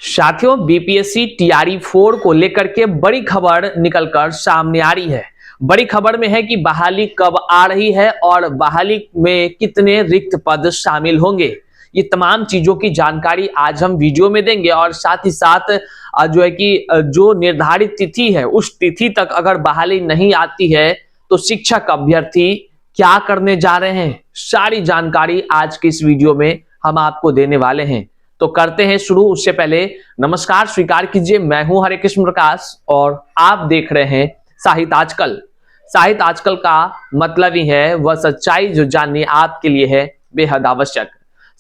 साथियों, BPSC TRE 4 को लेकर के बड़ी खबर निकलकर सामने आ रही है। बड़ी खबर में है कि बहाली कब आ रही है और बहाली में कितने रिक्त पद शामिल होंगे। ये तमाम चीजों की जानकारी आज हम वीडियो में देंगे और साथ ही साथ जो है कि जो निर्धारित तिथि है उस तिथि तक अगर बहाली नहीं आती है तो शिक्षक अभ्यर्थी क्या करने जा रहे हैं, सारी जानकारी आज के इस वीडियो में हम आपको देने वाले हैं। तो करते हैं शुरू। उससे पहले नमस्कार स्वीकार कीजिए, मैं हूं हरे कृष्ण प्रकाश और आप देख रहे हैं साहित्य आजकल। साहित्य आजकल का मतलब ही है वह सच्चाई जो जाननी आपके लिए है बेहद आवश्यक।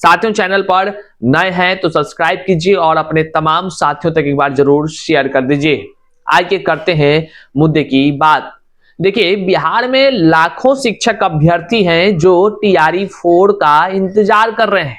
साथियों, चैनल पर नए हैं तो सब्सक्राइब कीजिए और अपने तमाम साथियों तक एक बार जरूर शेयर कर दीजिए। आइए करते हैं मुद्दे की बात। देखिए, बिहार में लाखों शिक्षक अभ्यर्थी हैं जो टीआरई 4 का इंतजार कर रहे हैं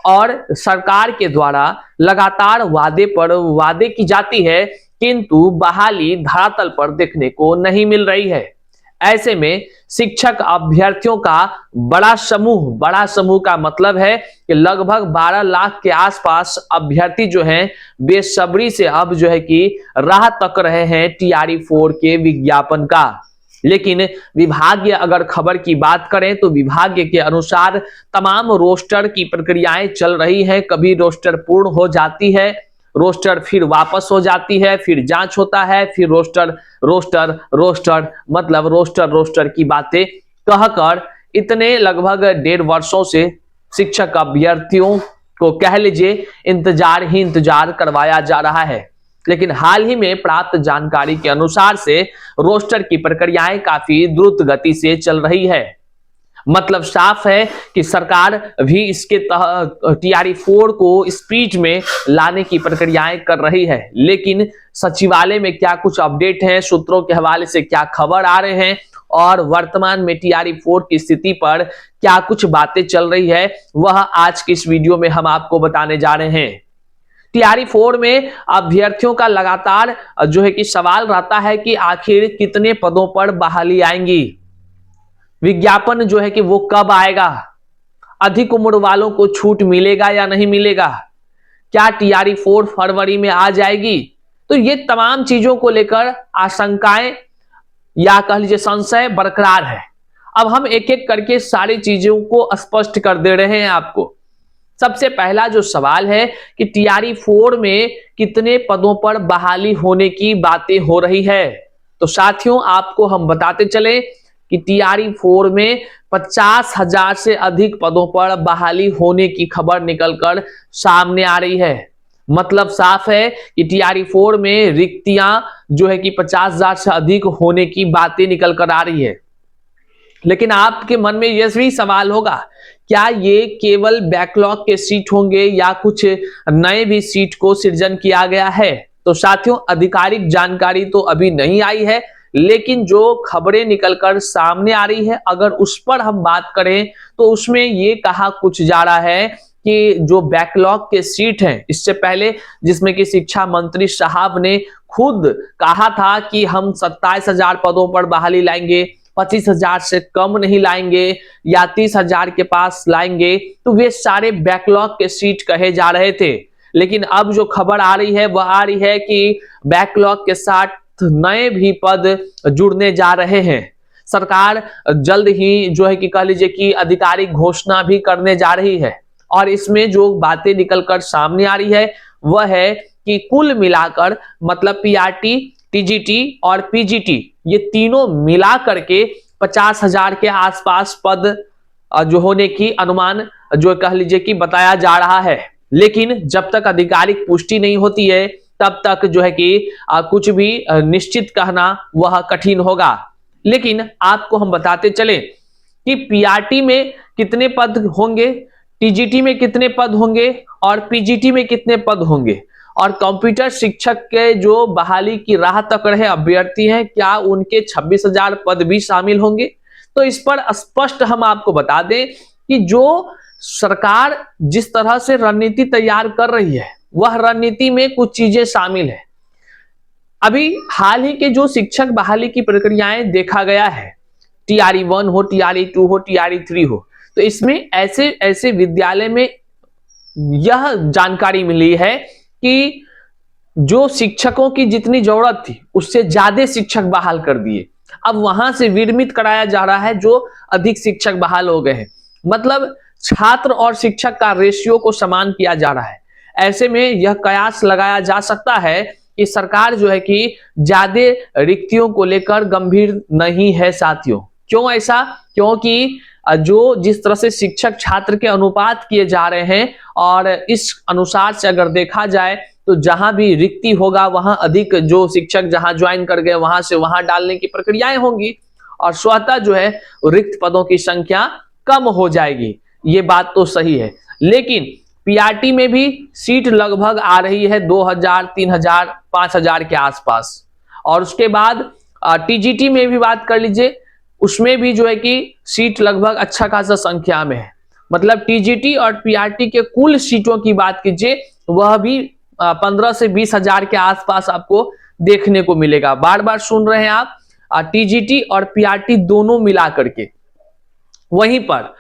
और सरकार के द्वारा लगातार वादे पर वादे की जाती है, किंतु बहाली धरातल पर देखने को नहीं मिल रही है। ऐसे में शिक्षक अभ्यर्थियों का बड़ा समूह का मतलब है कि लगभग 12 लाख के आसपास अभ्यर्थी जो हैं बेसब्री से अब जो है कि राह तक रहे हैं टीआरई 4 के विज्ञापन का। लेकिन विभागीय अगर खबर की बात करें तो विभाग के अनुसार तमाम रोस्टर की प्रक्रियाएं चल रही हैं। कभी रोस्टर पूर्ण हो जाती है, रोस्टर फिर वापस हो जाती है, फिर जांच होता है, फिर रोस्टर मतलब रोस्टर की बातें कहकर इतने लगभग 1.5 वर्षों से शिक्षक अभ्यर्थियों को कह लीजिए इंतजार करवाया जा रहा है। लेकिन हाल ही में प्राप्त जानकारी के अनुसार से रोस्टर की प्रक्रियाएं काफी द्रुत गति से चल रही है। मतलब साफ है कि सरकार भी इसके तहत टीआरई 4 को स्पीड में लाने की प्रक्रियाएं कर रही है। लेकिन सचिवालय में क्या कुछ अपडेट है, सूत्रों के हवाले से क्या खबर आ रहे हैं और वर्तमान में टीआरई 4 की स्थिति पर क्या कुछ बातें चल रही है, वह आज की इस वीडियो में हम आपको बताने जा रहे हैं। टीआरई 4 में अभ्यर्थियों का लगातार जो है कि सवाल रहता है कि आखिर कितने पदों पर बहाली आएंगी, विज्ञापन जो है कि वो कब आएगा, अधिक उम्र वालों को छूट मिलेगा या नहीं मिलेगा, क्या टीआरई 4 फरवरी में आ जाएगी। तो ये तमाम चीजों को लेकर आशंकाएं या कह लीजिए संशय बरकरार है। अब हम एक एक करके सारी चीजों को स्पष्ट कर दे रहे हैं आपको। सबसे पहला जो सवाल है कि टीआरई 4 में कितने पदों पर बहाली होने की बातें हो रही है। तो साथियों, आपको हम बताते चले कि टीआरई 4 में 50,000 से अधिक पदों पर बहाली होने की खबर निकलकर सामने आ रही है। मतलब साफ है कि टीआरई 4 में रिक्तियां जो है कि 50,000 से अधिक होने की बातें निकल कर आ रही है। लेकिन आपके मन में यह भी सवाल होगा, क्या ये केवल बैकलॉग के सीट होंगे या कुछ नए भी सीट को सृजन किया गया है। तो साथियों, आधिकारिक जानकारी तो अभी नहीं आई है, लेकिन जो खबरें निकलकर सामने आ रही है अगर उस पर हम बात करें तो उसमें ये कहा कुछ जा रहा है कि जो बैकलॉग के सीट हैं, इससे पहले जिसमें कि शिक्षा मंत्री साहब ने खुद कहा था कि हम 27,000 पदों पर बहाली लाएंगे, 25,000 से कम नहीं लाएंगे या 30,000 के पास लाएंगे, तो वे सारे बैकलॉग के सीट कहे जा रहे थे। लेकिन अब जो खबर आ रही है वह आ रही है कि बैकलॉग के साथ नए भी पद जुड़ने जा रहे हैं। सरकार जल्द ही जो है कि कह लीजिए कि आधिकारिक घोषणा भी करने जा रही है और इसमें जो बातें निकलकर सामने आ रही है वह है कि कुल मिलाकर मतलब पीआरटी, टीजीटी और पीजीटी ये तीनों मिला करके 50,000 के आसपास पद जो होने की अनुमान जो कह लीजिए कि बताया जा रहा है। लेकिन जब तक आधिकारिक पुष्टि नहीं होती है तब तक जो है कि कुछ भी निश्चित कहना वह कठिन होगा। लेकिन आपको हम बताते चले कि पीआरटी में कितने पद होंगे, टीजीटी में कितने पद होंगे और पीजीटी में कितने पद होंगे और कंप्यूटर शिक्षक के जो बहाली की राह तक रहे अभ्यर्थी हैं, क्या उनके 26,000 पद भी शामिल होंगे। तो इस पर स्पष्ट हम आपको बता दें कि जो सरकार जिस तरह से रणनीति तैयार कर रही है वह रणनीति में कुछ चीजें शामिल है। अभी हाल ही के जो शिक्षक बहाली की प्रक्रियाएं देखा गया है, टीआरई 1 हो, टीआरई 2 हो, टीआरई 3 हो, तो इसमें ऐसे विद्यालय में यह जानकारी मिली है कि जो शिक्षकों की जितनी जरूरत थी उससे ज्यादा शिक्षक बहाल कर दिए। अब वहां से विरमित कराया जा रहा है, जो अधिक शिक्षक बहाल हो गए हैं। मतलब छात्र और शिक्षक का रेशियो को समान किया जा रहा है। ऐसे में यह कयास लगाया जा सकता है कि सरकार जो है कि ज्यादा रिक्तियों को लेकर गंभीर नहीं है साथियों। क्यों ऐसा? क्योंकि जो जिस तरह से शिक्षक छात्र के अनुपात किए जा रहे हैं, और इस अनुसार से अगर देखा जाए तो जहां भी रिक्ति होगा वहां अधिक जो शिक्षक जहां ज्वाइन कर गए वहां से वहां डालने की प्रक्रियाएं होंगी, और स्वतः जो है रिक्त पदों की संख्या कम हो जाएगी। ये बात तो सही है। लेकिन पीआरटी में भी सीट लगभग आ रही है 2000, 3000, 5000 के आसपास। और उसके बाद टीजीटी में भी बात कर लीजिए, उसमें भी जो है कि सीट लगभग अच्छा खासा संख्या में है। मतलब टीजीटी और पीआरटी के कुल सीटों की बात कीजिए, वह भी 15 से 20 हजार के आसपास आपको देखने को मिलेगा। बार बार सुन रहे हैं आप, टीजीटी और पीआरटी दोनों मिला करके। वहीं पर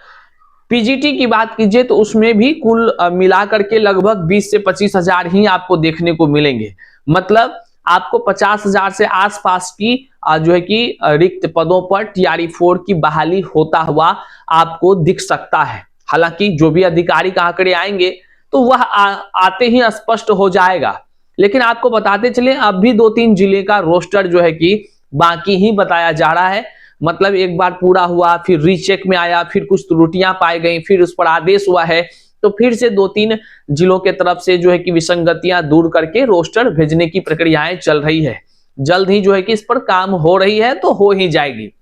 पीजीटी की बात कीजिए तो उसमें भी कुल मिला करके लगभग 20 से 25 हजार ही आपको देखने को मिलेंगे। मतलब आपको 50 हजार से आसपास की जो है कि रिक्त पदों पर टीआरई 4 की बहाली होता हुआ आपको दिख सकता है। हालांकि जो भी अधिकारी का आंकड़े आएंगे तो वह आते ही स्पष्ट हो जाएगा। लेकिन आपको बताते चले, अब भी 2-3 जिले का रोस्टर जो है कि बाकी ही बताया जा रहा है। मतलब एक बार पूरा हुआ, फिर रीचेक में आया, फिर कुछ त्रुटियां पाई गई, फिर उस पर आदेश हुआ है, तो फिर से 2-3 जिलों के तरफ से जो है कि विसंगतियां दूर करके रोस्टर भेजने की प्रक्रियाएं चल रही है। जल्द ही जो है कि इस पर काम हो रही है, तो हो ही जाएगी।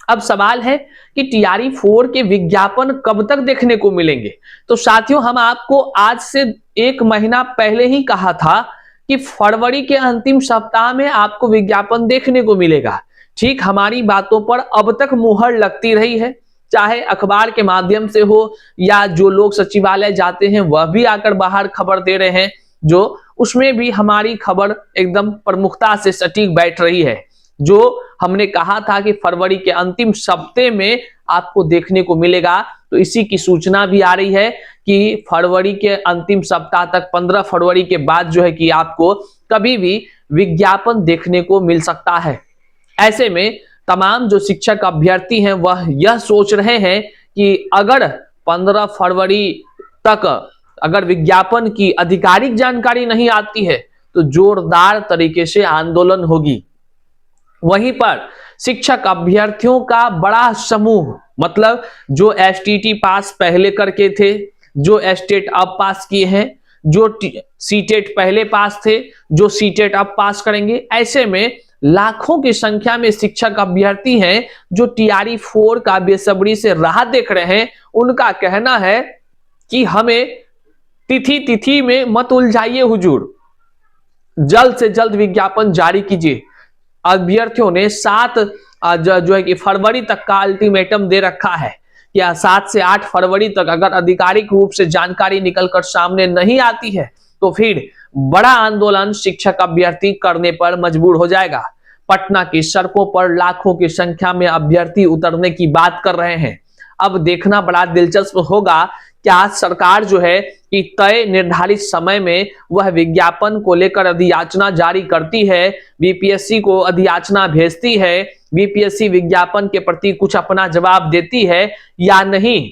अब सवाल है कि टीआरई 4 के विज्ञापन कब तक देखने को मिलेंगे? तो साथियों, हम आपको आज से 1 महीना पहले ही कहा था कि फरवरी के अंतिम सप्ताह में आपको विज्ञापन देखने को मिलेगा। ठीक हमारी बातों पर अब तक मुहर लगती रही है, चाहे अखबार के माध्यम से हो या जो लोग सचिवालय जाते हैं वह भी आकर बाहर खबर दे रहे हैं, जो उसमें भी हमारी खबर एकदम प्रमुखता से सटीक बैठ रही है। जो हमने कहा था कि फरवरी के अंतिम सप्ताह में आपको देखने को मिलेगा, तो इसी की सूचना भी आ रही है कि फरवरी के अंतिम सप्ताह तक 15 फरवरी के बाद जो है कि आपको कभी भी विज्ञापन देखने को मिल सकता है। ऐसे में तमाम जो शिक्षक अभ्यर्थी हैं वह यह सोच रहे हैं कि अगर 15 फरवरी तक अगर विज्ञापन की आधिकारिक जानकारी नहीं आती है तो जोरदार तरीके से आंदोलन होगी। वहीं पर शिक्षक अभ्यर्थियों का बड़ा समूह, मतलब जो एसटीटी पास पहले करके थे, जो एस्टेट अब पास किए हैं, जो सीटेट पहले पास थे, जो सीटेट अब पास करेंगे, ऐसे में लाखों की संख्या में शिक्षक अभ्यर्थी हैं जो टीआरई 4 का बेसब्री से राह देख रहे हैं। उनका कहना है कि हमें तिथि में मत उलझाइए हुजूर, जल्द से जल्द विज्ञापन जारी कीजिए। अभ्यर्थियों ने 7 जो है कि फरवरी तक का अल्टीमेटम दे रखा है कि 7 से 8 फरवरी तक अगर आधिकारिक रूप से जानकारी निकलकर सामने नहीं आती है तो फिर बड़ा आंदोलन शिक्षक अभ्यर्थी करने पर मजबूर हो जाएगा। पटना की सड़कों पर लाखों की संख्या में अभ्यर्थी उतरने की बात कर रहे हैं। अब देखना बड़ा दिलचस्प होगा, क्या सरकार जो है कि तय निर्धारित समय में वह विज्ञापन को लेकर अधियाचना जारी करती है, बीपीएससी को अधियाचना भेजती है, बीपीएससी विज्ञापन के प्रति कुछ अपना जवाब देती है या नहीं।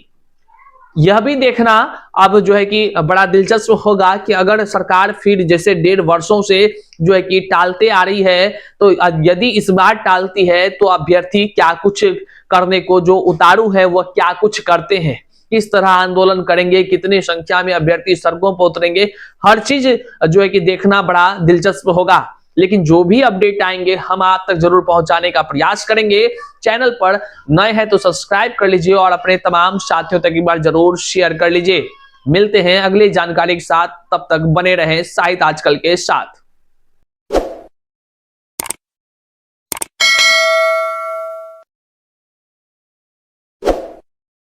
यह भी देखना अब जो है कि बड़ा दिलचस्प होगा कि अगर सरकार फिर जैसे 1.5 वर्षों से जो है कि टालते आ रही है, तो यदि इस बार टालती है तो अभ्यर्थी क्या कुछ करने को जो उतारू है वह क्या कुछ करते हैं, किस तरह आंदोलन करेंगे, कितनी संख्या में अभ्यर्थी सड़कों पर उतरेंगे, हर चीज जो है कि देखना बड़ा दिलचस्प होगा। लेकिन जो भी अपडेट आएंगे हम आप तक जरूर पहुंचाने का प्रयास करेंगे। चैनल पर नए हैं तो सब्सक्राइब कर लीजिए और अपने तमाम साथियों तक एक बार जरूर शेयर कर लीजिए। मिलते हैं अगली जानकारी के साथ, तब तक बने रहें साहित्य आजकल के साथ।